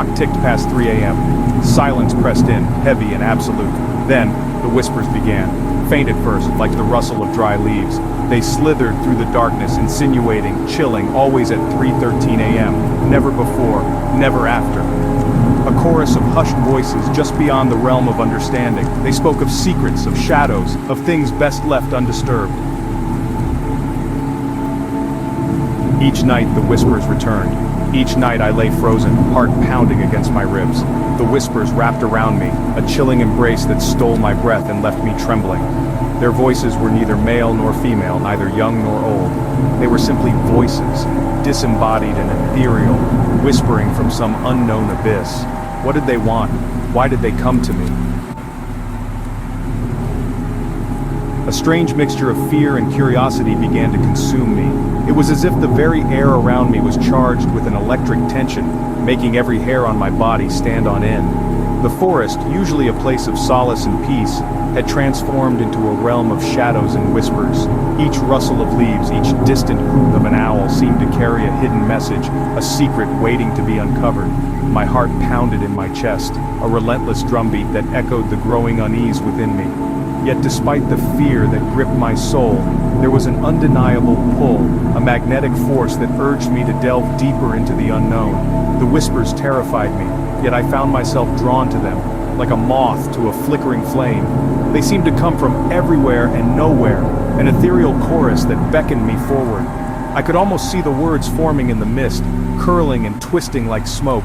clock ticked past 3 a.m. Silence pressed in, heavy and absolute. Then, the whispers began. Faint at first, like the rustle of dry leaves. They slithered through the darkness, insinuating, chilling, always at 3:13 a.m. Never before, never after. A chorus of hushed voices just beyond the realm of understanding. They spoke of secrets, of shadows, of things best left undisturbed. Each night the whispers returned. Each night I lay frozen, heart pounding against my ribs. The whispers wrapped around me, a chilling embrace that stole my breath and left me trembling. Their voices were neither male nor female, neither young nor old. They were simply voices, disembodied and ethereal, whispering from some unknown abyss. What did they want? Why did they come to me? A strange mixture of fear and curiosity began to consume me. It was as if the very air around me was charged with an electric tension, making every hair on my body stand on end. The forest, usually a place of solace and peace, had transformed into a realm of shadows and whispers. Each rustle of leaves, each distant hoot of an owl seemed to carry a hidden message, a secret waiting to be uncovered. My heart pounded in my chest, a relentless drumbeat that echoed the growing unease within me. Yet despite the fear that gripped my soul, there was an undeniable pull, a magnetic force that urged me to delve deeper into the unknown. The whispers terrified me, yet I found myself drawn to them, like a moth to a flickering flame. They seemed to come from everywhere and nowhere, an ethereal chorus that beckoned me forward. I could almost see the words forming in the mist, curling and twisting like smoke.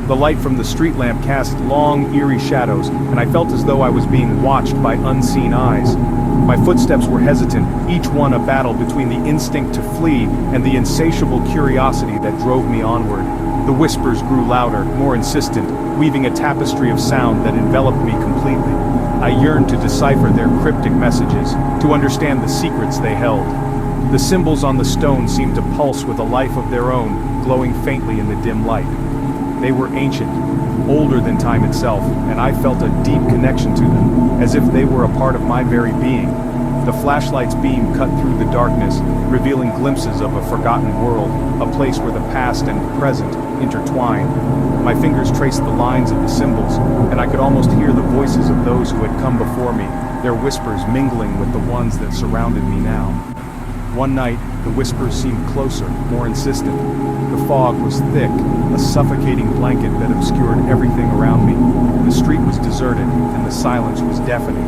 The light from the street lamp cast long, eerie shadows, and I felt as though I was being watched by unseen eyes. My footsteps were hesitant, each one a battle between the instinct to flee and the insatiable curiosity that drove me onward. The whispers grew louder, more insistent, weaving a tapestry of sound that enveloped me completely. I yearned to decipher their cryptic messages, to understand the secrets they held. The symbols on the stone seemed to pulse with a life of their own, glowing faintly in the dim light. They were ancient, older than time itself, and I felt a deep connection to them, as if they were a part of my very being. The flashlight's beam cut through the darkness, revealing glimpses of a forgotten world, a place where the past and present intertwine. My fingers traced the lines of the symbols, and I could almost hear the voices of those who had come before me, their whispers mingling with the ones that surrounded me now. One night, the whispers seemed closer, more insistent. The fog was thick, a suffocating blanket that obscured everything around me. The street was deserted, and the silence was deafening,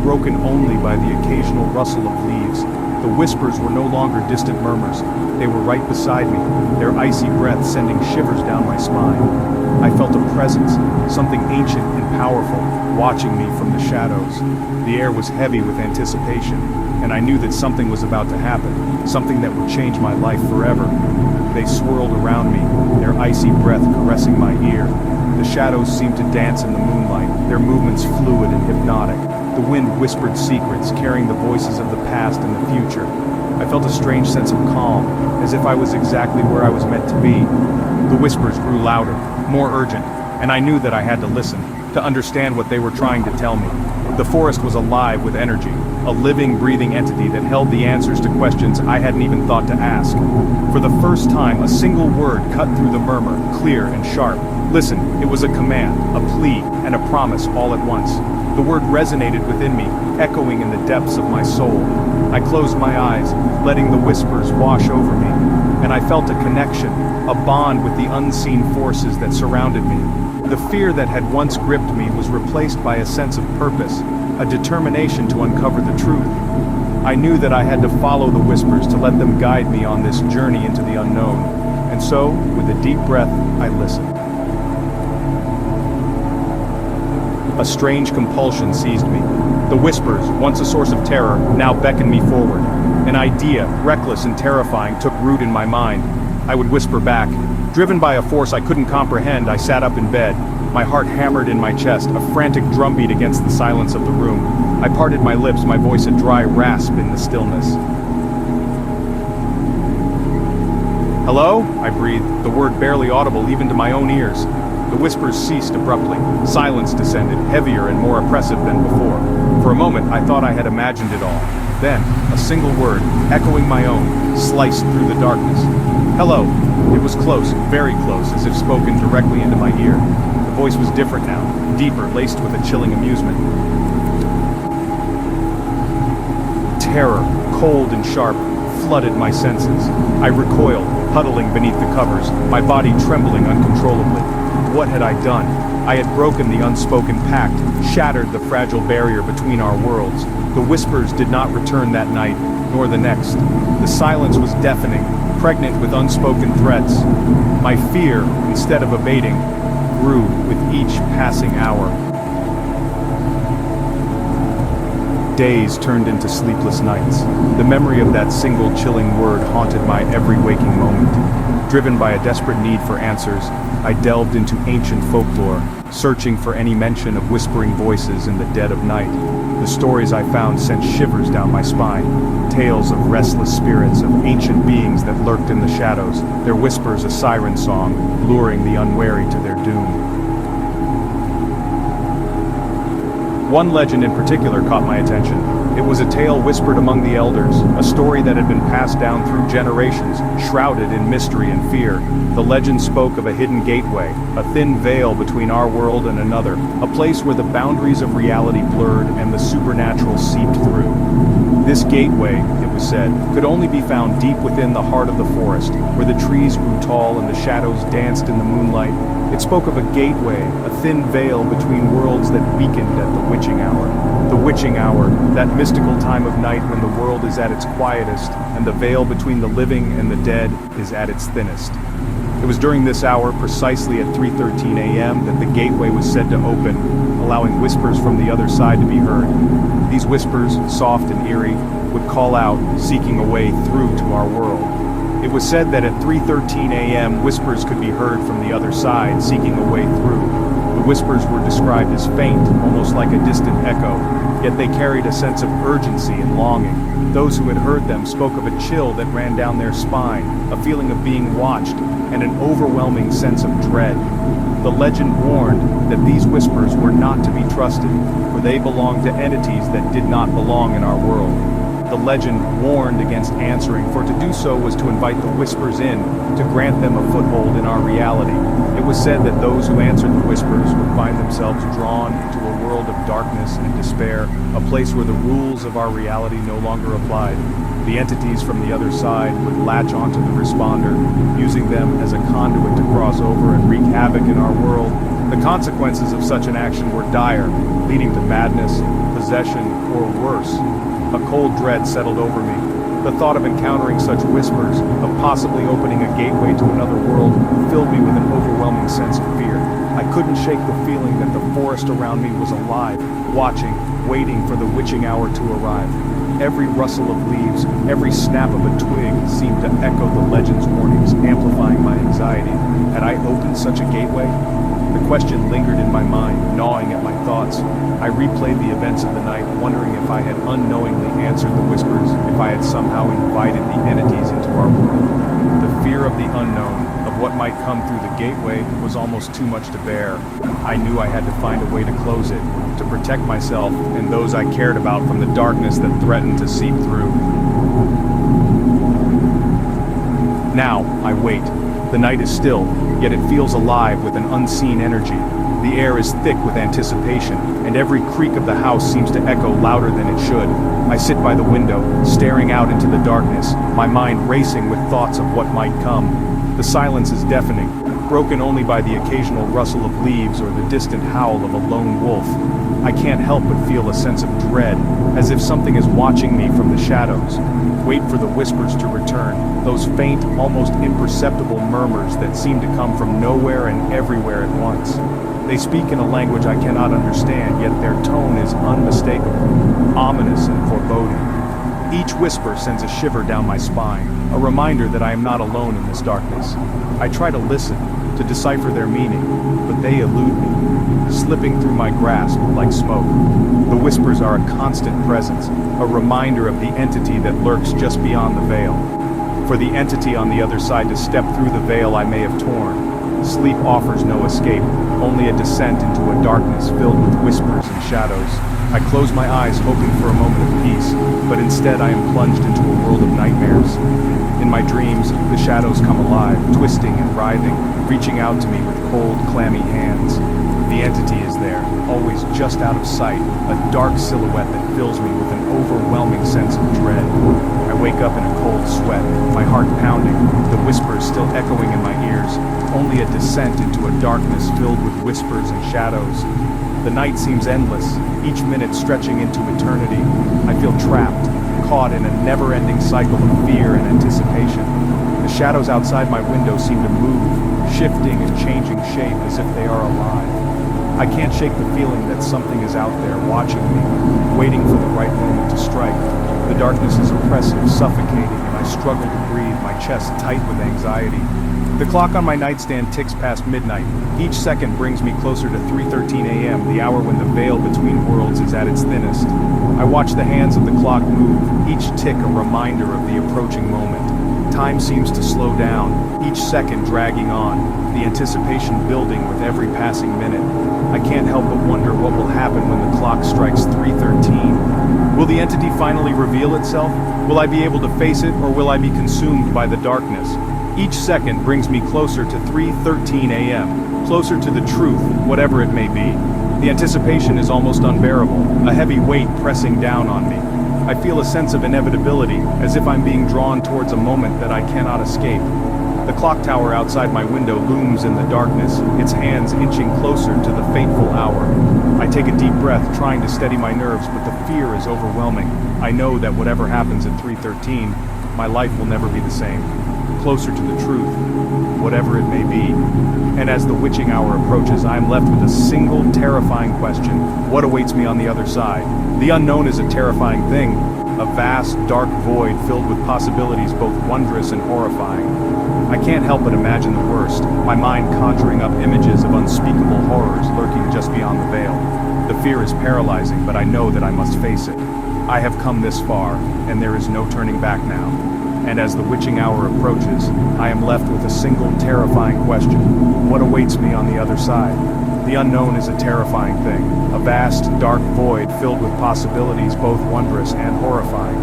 broken only by the occasional rustle of leaves. The whispers were no longer distant murmurs. They were right beside me, their icy breath sending shivers down my spine. I felt a presence, something ancient and powerful, watching me from the shadows. The air was heavy with anticipation, and I knew that something was about to happen, something that would change my life forever. They swirled around me, their icy breath caressing my ear. The shadows seemed to dance in the moonlight, their movements fluid and hypnotic. The wind whispered secrets, carrying the voices of the past and the future. I felt a strange sense of calm, as if I was exactly where I was meant to be. The whispers grew louder, more urgent, and I knew that I had to listen, to understand what they were trying to tell me. The forest was alive with energy, a living, breathing entity that held the answers to questions I hadn't even thought to ask. For the first time, a single word cut through the murmur, clear and sharp. Listen, it was a command, a plea, and a promise all at once. The word resonated within me, echoing in the depths of my soul. I closed my eyes, letting the whispers wash over me, and I felt a connection, a bond with the unseen forces that surrounded me. The fear that had once gripped me was replaced by a sense of purpose, a determination to uncover the truth. I knew that I had to follow the whispers to let them guide me on this journey into the unknown, and so, with a deep breath, I listened. A strange compulsion seized me. The whispers, once a source of terror, now beckoned me forward. An idea, reckless and terrifying, took root in my mind. I would whisper back. Driven by a force I couldn't comprehend, I sat up in bed. My heart hammered in my chest, a frantic drumbeat against the silence of the room. I parted my lips, my voice a dry rasp in the stillness. "Hello?" I breathed, the word barely audible even to my own ears. The whispers ceased abruptly. Silence descended, heavier and more oppressive than before. For a moment, I thought I had imagined it all. Then, a single word, echoing my own, sliced through the darkness. Hello. It was close, very close, as if spoken directly into my ear. The voice was different now, deeper, laced with a chilling amusement. Terror, cold and sharp, flooded my senses. I recoiled, huddling beneath the covers, my body trembling uncontrollably. What had I done? I had broken the unspoken pact, shattered the fragile barrier between our worlds. The whispers did not return that night, nor the next. The silence was deafening, pregnant with unspoken threats. My fear, instead of abating, grew with each passing hour. Days turned into sleepless nights. The memory of that single chilling word haunted my every waking moment. Driven by a desperate need for answers, I delved into ancient folklore, searching for any mention of whispering voices in the dead of night. The stories I found sent shivers down my spine. Tales of restless spirits, of ancient beings that lurked in the shadows, their whispers a siren song, luring the unwary to their doom. One legend in particular caught my attention. It was a tale whispered among the elders, a story that had been passed down through generations, shrouded in mystery and fear. The legend spoke of a hidden gateway, a thin veil between our world and another, a place where the boundaries of reality blurred and the supernatural seeped through. This gateway, it was said, could only be found deep within the heart of the forest, where the trees grew tall and the shadows danced in the moonlight. It spoke of a gateway, a thin veil between worlds that weakened at the witching hour. The witching hour, that mystical time of night when the world is at its quietest, and the veil between the living and the dead is at its thinnest. It was during this hour, precisely at 3:13 a.m., that the gateway was said to open, allowing whispers from the other side to be heard. These whispers, soft and eerie, would call out, seeking a way through to our world. It was said that at 3:13 a.m. whispers could be heard from the other side, seeking a way through. The whispers were described as faint, almost like a distant echo, yet they carried a sense of urgency and longing. Those who had heard them spoke of a chill that ran down their spine, a feeling of being watched, and an overwhelming sense of dread. The legend warned that these whispers were not to be trusted, for they belonged to entities that did not belong in our world. The legend warned against answering, for to do so was to invite the whispers in, to grant them a foothold in our reality. It was said that those who answered the whispers would find themselves drawn into a world of darkness and despair, a place where the rules of our reality no longer applied. The entities from the other side would latch onto the responder, using them as a conduit to cross over and wreak havoc in our world. The consequences of such an action were dire, leading to madness, possession, or worse. A cold dread settled over me. The thought of encountering such whispers, of possibly opening a gateway to another world, filled me with an overwhelming sense of fear. I couldn't shake the feeling that the forest around me was alive, watching, waiting for the witching hour to arrive. Every rustle of leaves, every snap of a twig seemed to echo the legend's warnings, amplifying my anxiety. Had I opened such a gateway? The question lingered in my mind, gnawing at my thoughts. I replayed the events of the night, wondering if I had unknowingly answered the whispers, if I had somehow invited the entities into our world. The fear of the unknown, of what might come through the gateway, was almost too much to bear. I knew I had to find a way to close it, to protect myself and those I cared about from the darkness that threatened to seep through. Now, I wait. The night is still, yet it feels alive with an unseen energy. The air is thick with anticipation, and every creak of the house seems to echo louder than it should. I sit by the window, staring out into the darkness, my mind racing with thoughts of what might come. The silence is deafening, broken only by the occasional rustle of leaves or the distant howl of a lone wolf. I can't help but feel a sense of dread, as if something is watching me from the shadows. Wait for the whispers to return, those faint, almost imperceptible murmurs that seem to come from nowhere and everywhere at once. They speak in a language I cannot understand, yet their tone is unmistakable, ominous and foreboding. Each whisper sends a shiver down my spine, a reminder that I am not alone in this darkness. I try to listen, to decipher their meaning, but they elude me, slipping through my grasp like smoke. The whispers are a constant presence, a reminder of the entity that lurks just beyond the veil. For the entity on the other side to step through the veil I may have torn, sleep offers no escape, only a descent into a darkness filled with whispers and shadows. I close my eyes hoping for a moment of peace, but instead I am plunged into a world of nightmares. In my dreams, the shadows come alive, twisting and writhing, reaching out to me with cold, clammy hands. The entity is there, always just out of sight, a dark silhouette that fills me with an overwhelming sense of dread. I wake up in a cold sweat, my heart pounding, the whispers still echoing in my ears, only a descent into a darkness filled with whispers and shadows. The night seems endless, each minute stretching into eternity. I feel trapped, caught in a never-ending cycle of fear and anticipation. The shadows outside my window seem to move, shifting and changing shape as if they are alive. I can't shake the feeling that something is out there watching me, waiting for the right moment to strike. The darkness is oppressive, suffocating, and I struggle to breathe, my chest tight with anxiety. The clock on my nightstand ticks past midnight. Each second brings me closer to 3:13 a.m., the hour when the veil between worlds is at its thinnest. I watch the hands of the clock move, each tick a reminder of the approaching moment. Time seems to slow down, each second dragging on, the anticipation building with every passing minute. I can't help but wonder what will happen when the clock strikes 3:13. Will the entity finally reveal itself? Will I be able to face it, or will I be consumed by the darkness? Each second brings me closer to 3:13 a.m., closer to the truth, whatever it may be. The anticipation is almost unbearable, a heavy weight pressing down on me. I feel a sense of inevitability, as if I'm being drawn towards a moment that I cannot escape. The clock tower outside my window looms in the darkness, its hands inching closer to the fateful hour. I take a deep breath, trying to steady my nerves, but the fear is overwhelming. I know that whatever happens at 3:13, my life will never be the same. Closer to the truth, whatever it may be. And as the witching hour approaches, I am left with a single terrifying question. What awaits me on the other side? The unknown is a terrifying thing, a vast, dark void filled with possibilities both wondrous and horrifying. I can't help but imagine the worst, my mind conjuring up images of unspeakable horrors lurking just beyond the veil. The fear is paralyzing, but I know that I must face it. I have come this far, and there is no turning back now. And as the witching hour approaches, I am left with a single terrifying question. What awaits me on the other side? The unknown is a terrifying thing, a vast, dark void filled with possibilities both wondrous and horrifying.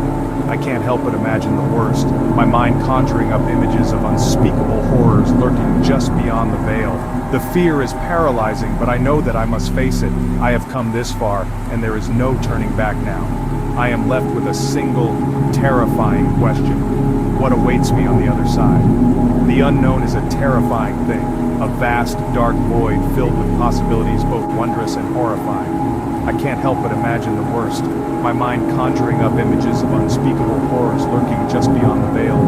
I can't help but imagine the worst, my mind conjuring up images of unspeakable horrors lurking just beyond the veil. The fear is paralyzing, but I know that I must face it. I have come this far, and there is no turning back now. I am left with a single, terrifying question. What awaits me on the other side? The unknown is a terrifying thing, a vast, dark void filled with possibilities both wondrous and horrifying. I can't help but imagine the worst, my mind conjuring up images of unspeakable horrors lurking just beyond the veil.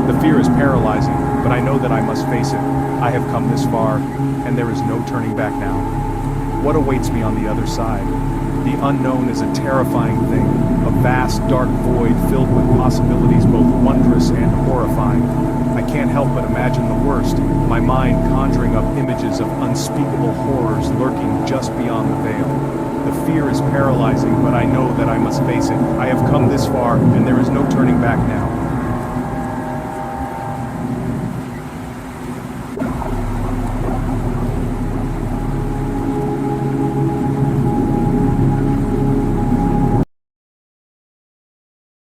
The fear is paralyzing, but I know that I must face it. I have come this far, and there is no turning back now. What awaits me on the other side? The unknown is a terrifying thing, a vast, dark void filled with possibilities both wondrous and horrifying. I can't help but imagine the worst, my mind conjuring up images of unspeakable horrors lurking just beyond the veil. The fear is paralyzing, but I know that I must face it. I have come this far, and there is no turning back now.